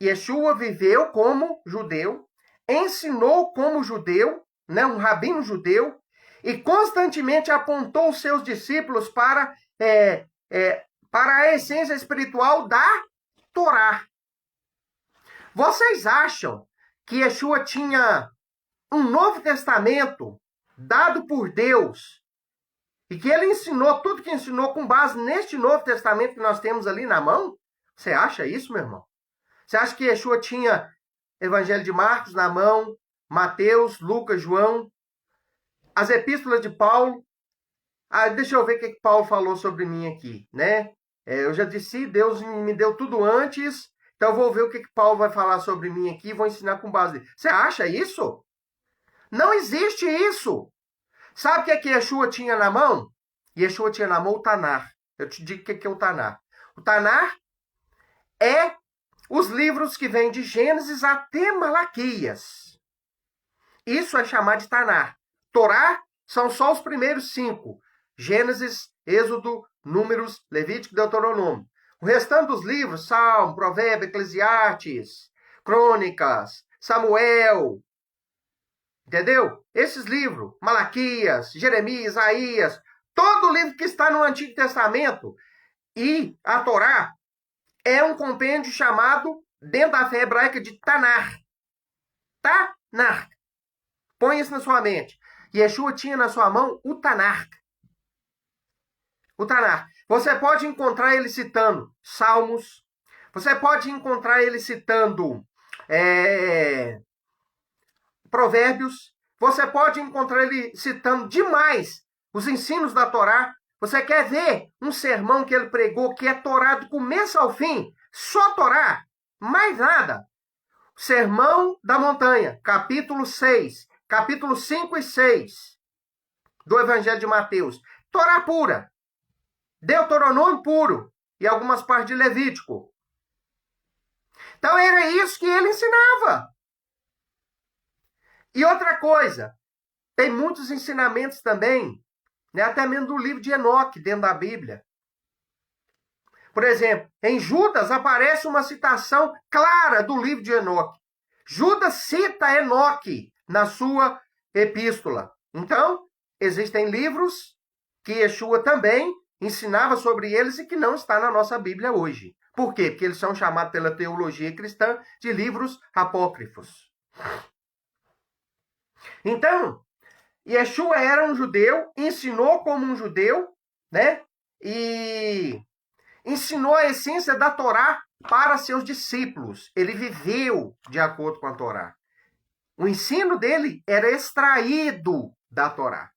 Yeshua viveu como judeu, ensinou como judeu, né, um rabino judeu, e constantemente apontou os seus discípulos para a essência espiritual da Torá. Vocês acham que Yeshua tinha um Novo Testamento dado por Deus e que ele ensinou tudo que ensinou com base neste Novo Testamento que nós temos ali na mão? Você acha isso, meu irmão? Você acha que Yeshua tinha Evangelho de Marcos na mão, Mateus, Lucas, João, as epístolas de Paulo? Deixa eu ver o que Paulo falou sobre mim aqui, né? Eu já disse, Deus me deu tudo antes, então eu vou ver o que Paulo vai falar sobre mim aqui e vou ensinar com base nele. Você acha isso? Não existe isso. Sabe o que Yeshua tinha na mão? Yeshua tinha na mão o Tanar. Eu te digo o que é o Tanar. O Tanar é os livros que vêm de Gênesis até Malaquias. Isso é chamado de Tanar. Torá são só os primeiros 5. Gênesis, Êxodo, Números, Levítico e Deuteronômio. O restante dos livros, Salmo, Provérbio, Eclesiastes, Crônicas, Samuel, entendeu? Esses livros, Malaquias, Jeremias, Isaías, todo livro que está no Antigo Testamento e a Torá é um compêndio chamado, dentro da fé hebraica, de Tanar. Tanar. Põe isso na sua mente. Yeshua tinha na sua mão o Tanar. O Tanar. Você pode encontrar ele citando Salmos. Você pode encontrar ele citando Provérbios. Você pode encontrar ele citando demais os ensinos da Torá. Você quer ver um sermão que ele pregou que é Torá do começo ao fim? Só Torá, mais nada. Sermão da Montanha, capítulo 6, capítulo 5 e 6 do Evangelho de Mateus. Torá pura. Deuteronômio puro e algumas partes de Levítico. Então era isso que ele ensinava. E outra coisa, tem muitos ensinamentos também, né, até mesmo do livro de Enoque, dentro da Bíblia. Por exemplo, em Judas aparece uma citação clara do livro de Enoque. Judas cita Enoque na sua epístola. Então, existem livros que Yeshua também ensinava sobre eles e que não está na nossa Bíblia hoje. Por quê? Porque eles são chamados pela teologia cristã de livros apócrifos. Então, Yeshua era um judeu, ensinou como um judeu, né? E ensinou a essência da Torá para seus discípulos. Ele viveu de acordo com a Torá. O ensino dele era extraído da Torá.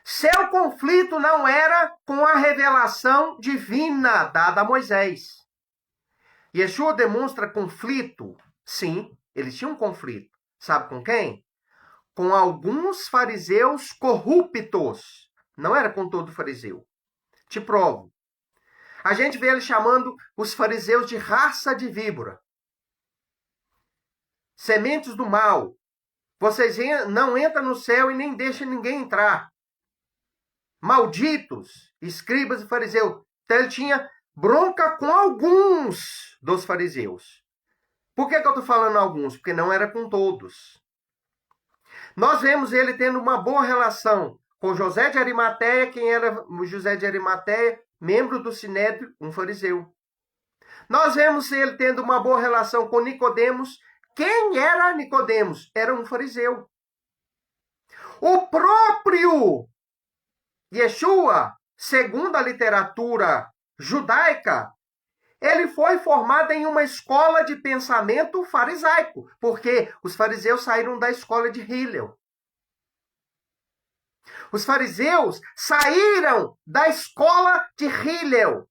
Seu conflito não era com a revelação divina dada a Moisés. Yeshua demonstra conflito. Sim, ele tinha um conflito. Sabe com quem? Com alguns fariseus corruptos. Não era com todo fariseu. Te provo. A gente vê ele chamando os fariseus de raça de víbora. Sementes do mal. Vocês não entram no céu e nem deixam ninguém entrar. Malditos, escribas e fariseus. Então ele tinha bronca com alguns dos fariseus. Por que eu estou falando alguns? Porque não era com todos. Nós vemos ele tendo uma boa relação com José de Arimateia. Quem era José de Arimateia? Membro do Sinédrio, um fariseu. Nós vemos ele tendo uma boa relação com Nicodemos. Quem era Nicodemos? Era um fariseu. O próprio Yeshua, segundo a literatura judaica, ele foi formado em uma escola de pensamento farisaico, porque os fariseus saíram da escola de Hillel. Os fariseus saíram da escola de Hillel.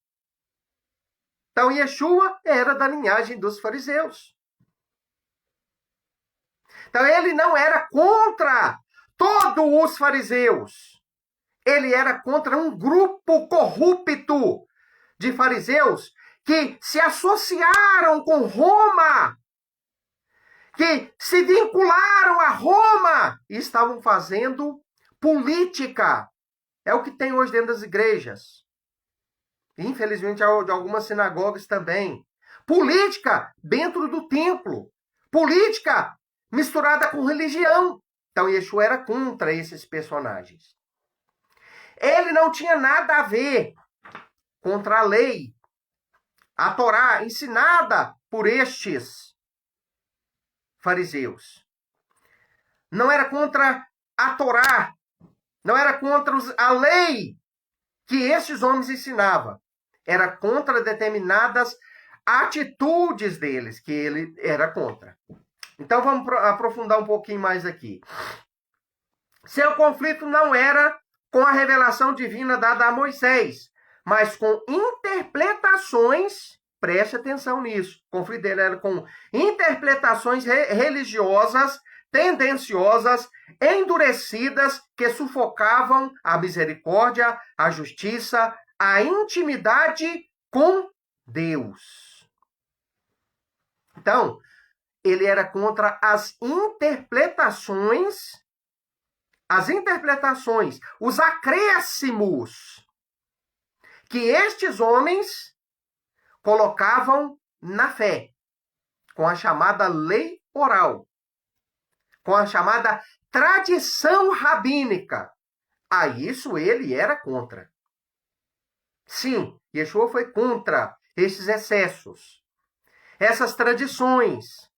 Então, Yeshua era da linhagem dos fariseus. Então, ele não era contra todos os fariseus. Ele era contra um grupo corrupto de fariseus que se associaram com Roma, que se vincularam a Roma e estavam fazendo política. É o que tem hoje dentro das igrejas. Infelizmente, de algumas sinagogas também. Política dentro do templo. Política misturada com religião. Então, Yeshua era contra esses personagens. Ele não tinha nada a ver contra a lei, a Torá, ensinada por estes fariseus. Não era contra a Torá, não era contra a lei que estes homens ensinavam. Era contra determinadas atitudes deles, que ele era contra. Então vamos aprofundar um pouquinho mais aqui. Seu conflito não era com a revelação divina dada a Moisés, mas com interpretações, preste atenção nisso, o conflito dele era com interpretações religiosas, tendenciosas, endurecidas, que sufocavam a misericórdia, a justiça, a intimidade com Deus. Então, ele era contra as interpretações, os acréscimos que estes homens colocavam na fé, com a chamada lei oral, com a chamada tradição rabínica. A isso ele era contra. Sim, Yeshua foi contra esses excessos, essas tradições,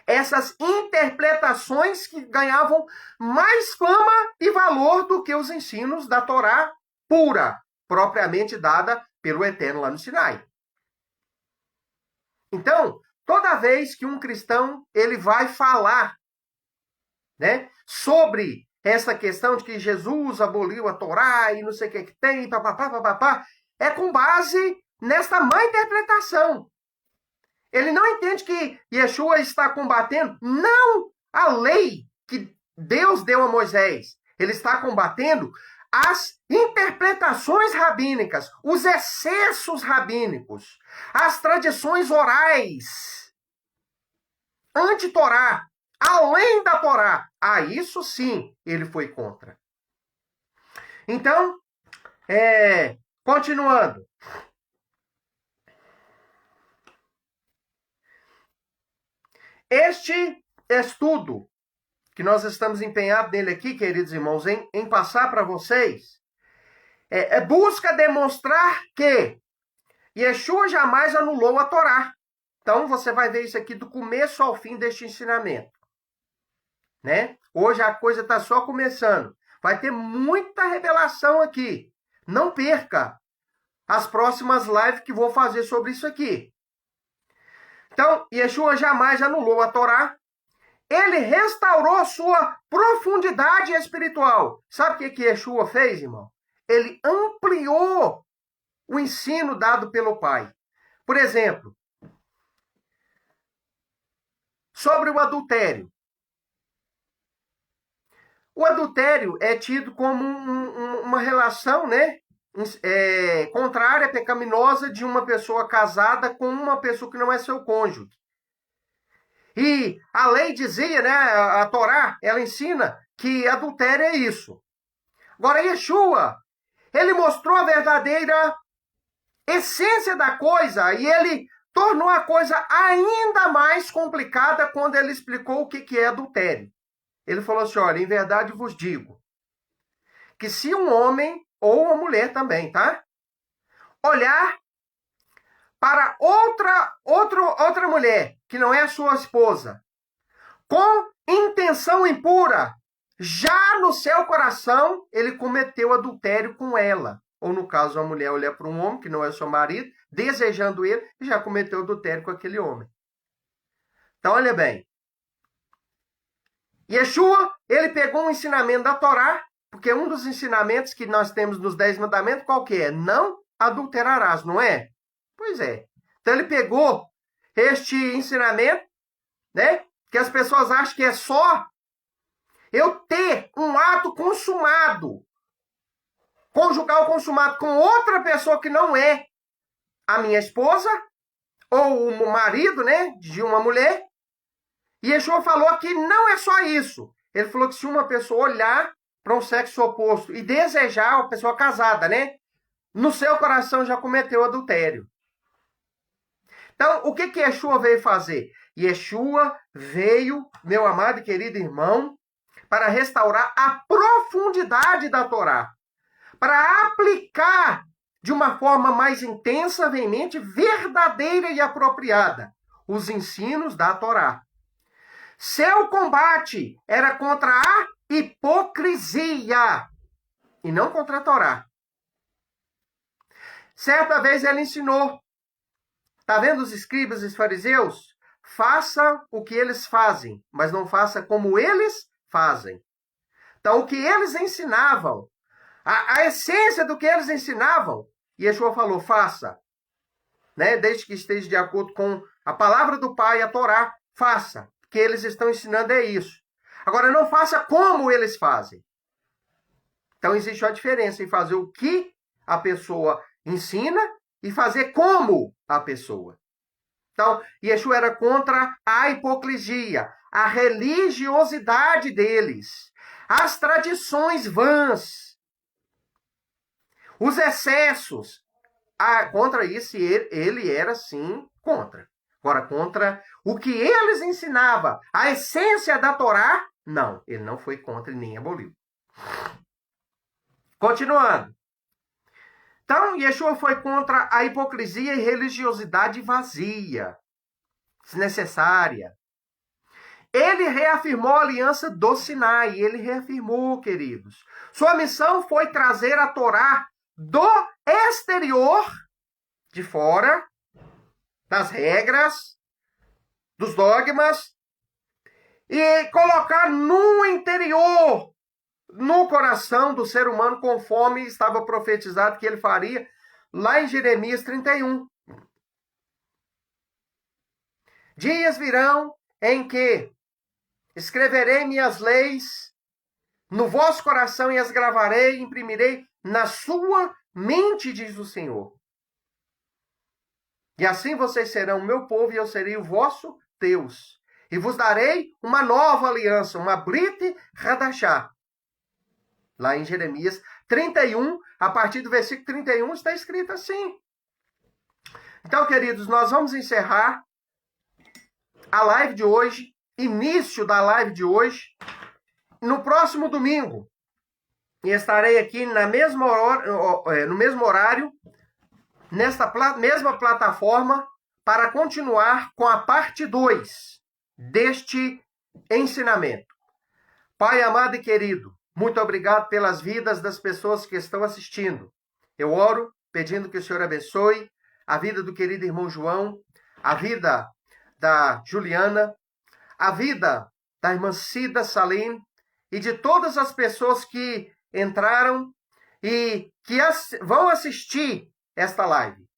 essas interpretações que ganhavam mais fama e valor do que os ensinos da Torá pura, propriamente dada pelo Eterno lá no Sinai. Então, toda vez que um cristão ele vai falar, né, sobre essa questão de que Jesus aboliu a Torá e não sei o que tem, papapá, é com base nesta má interpretação. Ele não entende que Yeshua está combatendo, não a lei que Deus deu a Moisés. Ele está combatendo as interpretações rabínicas, os excessos rabínicos, as tradições orais, anti-Torá, além da Torá. A isso sim ele foi contra. Então, continuando. Este estudo que nós estamos empenhados nele aqui, queridos irmãos, em passar para vocês, busca demonstrar que Yeshua jamais anulou a Torá. Então, você vai ver isso aqui do começo ao fim deste ensinamento. Né? Hoje a coisa está só começando. Vai ter muita revelação aqui. Não perca as próximas lives que vou fazer sobre isso aqui. Então, Yeshua jamais anulou a Torá. Ele restaurou sua profundidade espiritual. Sabe o que Yeshua fez, irmão? Ele ampliou o ensino dado pelo Pai. Por exemplo, sobre o adultério. O adultério é tido como uma relação, né, contrária, pecaminosa de uma pessoa casada com uma pessoa que não é seu cônjuge. E a lei dizia, né, a Torá, ela ensina que adultério é isso. Agora, Yeshua, ele mostrou a verdadeira essência da coisa e ele tornou a coisa ainda mais complicada quando ele explicou o que é adultério. Ele falou assim, olha, em verdade vos digo, que se um homem, ou uma mulher também, tá? Olhar para outra mulher, que não é a sua esposa, com intenção impura, já no seu coração, ele cometeu adultério com ela. Ou no caso, a mulher olhar para um homem, que não é seu marido, desejando ele, e já cometeu adultério com aquele homem. Então, olha bem. Yeshua, ele pegou um ensinamento da Torá, porque um dos ensinamentos que nós temos nos 10 mandamentos, qual que é? Não adulterarás, não é? Pois é. Então, ele pegou este ensinamento, né? Que as pessoas acham que é só eu ter um ato consumado, conjugal consumado com outra pessoa que não é a minha esposa, ou o marido, né, de uma mulher. E Yeshua falou que não é só isso. Ele falou que se uma pessoa olhar para um sexo oposto e desejar, uma pessoa casada, né, no seu coração já cometeu adultério. Então, o que Yeshua veio fazer? Yeshua veio, meu amado e querido irmão, para restaurar a profundidade da Torá, para aplicar de uma forma mais intensa, veemente, verdadeira e apropriada os ensinos da Torá. Seu combate era contra a hipocrisia e não contra a Torá. Certa vez ele ensinou, tá vendo os escribas e os fariseus? Faça o que eles fazem, mas não faça como eles fazem. Então, o que eles ensinavam, a essência do que eles ensinavam, Yeshua falou, faça. Né? Desde que esteja de acordo com a palavra do Pai, a Torá, faça. O que eles estão ensinando é isso. Agora, não faça como eles fazem. Então, existe uma diferença em fazer o que a pessoa ensina e fazer como a pessoa. Então, Yeshua era contra a hipocrisia, a religiosidade deles, as tradições vãs, os excessos. Contra isso, ele era, sim, contra. Agora, contra o que eles ensinavam, a essência da Torá, não. Ele não foi contra e nem aboliu. Continuando. Então, Yeshua foi contra a hipocrisia e religiosidade vazia, desnecessária. Ele reafirmou a aliança do Sinai. Ele reafirmou, queridos. Sua missão foi trazer a Torá do exterior, de fora, das regras, dos dogmas, e colocar no interior, no coração do ser humano, conforme estava profetizado que ele faria lá em Jeremias 31. Dias virão em que escreverei minhas leis no vosso coração e as gravarei e imprimirei na sua mente, diz o Senhor. E assim vocês serão meu povo e eu serei o vosso Deus. E vos darei uma nova aliança, uma Brit Hadashah. Lá em Jeremias 31, a partir do versículo 31, está escrito assim. Então, queridos, nós vamos encerrar a live de hoje, início da live de hoje, no próximo domingo. E estarei aqui no mesmo horário, nesta mesma plataforma, para continuar com a parte 2 deste ensinamento. Pai amado e querido, muito obrigado pelas vidas das pessoas que estão assistindo. Eu oro pedindo que o Senhor abençoe a vida do querido irmão João, a vida da Juliana, a vida da irmã Cida Salim e de todas as pessoas que entraram e que vão assistir esta live.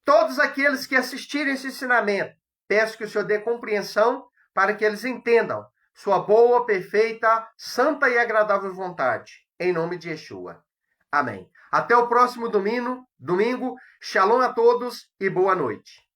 Todos aqueles que assistirem esse ensinamento, peço que o Senhor dê compreensão para que eles entendam sua boa, perfeita, santa e agradável vontade. Em nome de Yeshua. Amém. Até o próximo domingo. Shalom a todos e boa noite.